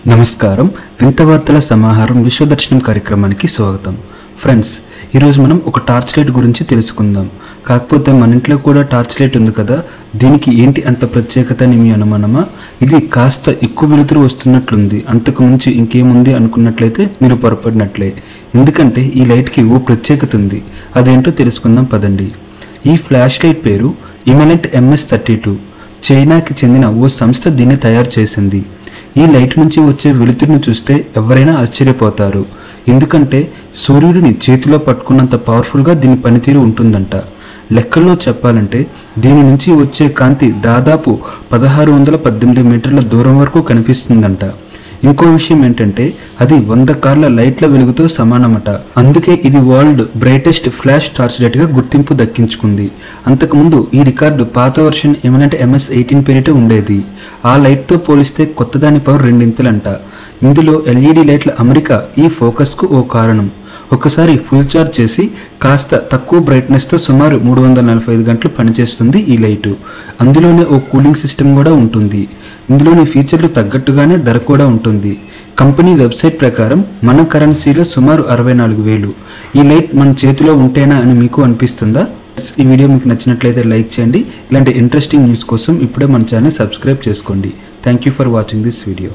నమస్కారం వింత వార్తల సమాహారం విశ్వదర్శనం కార్యక్రమానికి స్వాగతం ఫ్రెండ్స్ ఈ రోజు మనం ఒక టార్చ్ లైట్ గురించి తెలుసుకుందాం కాకపోతే మన ఇంట్లో కూడా టార్చ్ లైట్ ఉంది కదా దీనికి ఏంటి అంత ప్రత్యేకత అని మీ అనుమానమా ఇది కాస్త ఎక్కువ వెలుతురు వస్తున్నట్లుంది అంతకు మించి ఇంకేముంది అనుకున్నట్లయితే మీరు పొరపడినట్లే ఎందుకంటే ఈ లైట్ కి ఓ ప్రత్యేకత ఉంది అదేంటో తెలుసుకుందాం పదండి ఈ ఫ్లాష్ లైట్ పేరు ఇమనెంట్ MS32 చైనాకి చెందిన ఓ సంస్థ దీన్ని తయారు చేసింది ఈ లైట్ నుంచి వచ్చే వెలుతురును చూస్తే ఎవరైనా ఆశ్చర్యపోతారు ఎందుకంటే సూర్యుడిని చేతిలో పట్టుకున్నంత పవర్ఫుల్గా దీని పనితీరు ఉంటుందంట లెక్కల్లో చెప్పాలంటే దీని నుంచి వచ్చే కాంతి దాదాపు 1618 మీటర్ల దూరం వరకు కనిపిస్తుందంట ఇంకో విషయం ఏంటంటే అది 100 కార్ల లైట్ల వెలుగుతో సమానమట అందుకే ఇది world brightest flash torch light గా గుర్తింపు దక్కించుకుంది అంతకుముందు ఈ రికార్డు పాత వర్షన్ ఇమనెంట్ MS18 పేరిట ఉండేది ఆ లైట్ తో పోలిస్తే కొత్తదాని పవర్ రెండింతలంట ఇందులో LED లైట్ల అమరిక ఈ ఫోకస్ కు ఓ కారణం ఒకసారి ఫుల్ ఛార్జ్ చేసి కాస్త తక్కువ బ్రైట్నెస్ తో సుమారు 345 గంటలు పనిచేస్తుంది ఈ లైటు అందులోనే ఓ కూలింగ్ సిస్టమ్ కూడా ఉంటుంది ఇందులోని ఫీచర్లు తగ్గట్టుగానే ధర కూడా ఉంటుంది కంపెనీ వెబ్సైట్ ప్రకారం మన కరెన్సీలో సుమారు 64,000 ఈ లైట్ మన చేతిలో ఉంటేనా అని మీకు అనిపిస్తుందా ఈ వీడియో మీకు నచ్చినట్లయితే లైక్ చేయండి ఇలాంటి ఇంట్రెస్టింగ్ న్యూస్ కోసం ఇప్పుడే మన ఛానల్ సబ్స్క్రైబ్ చేసుకోండి thank you for watching this video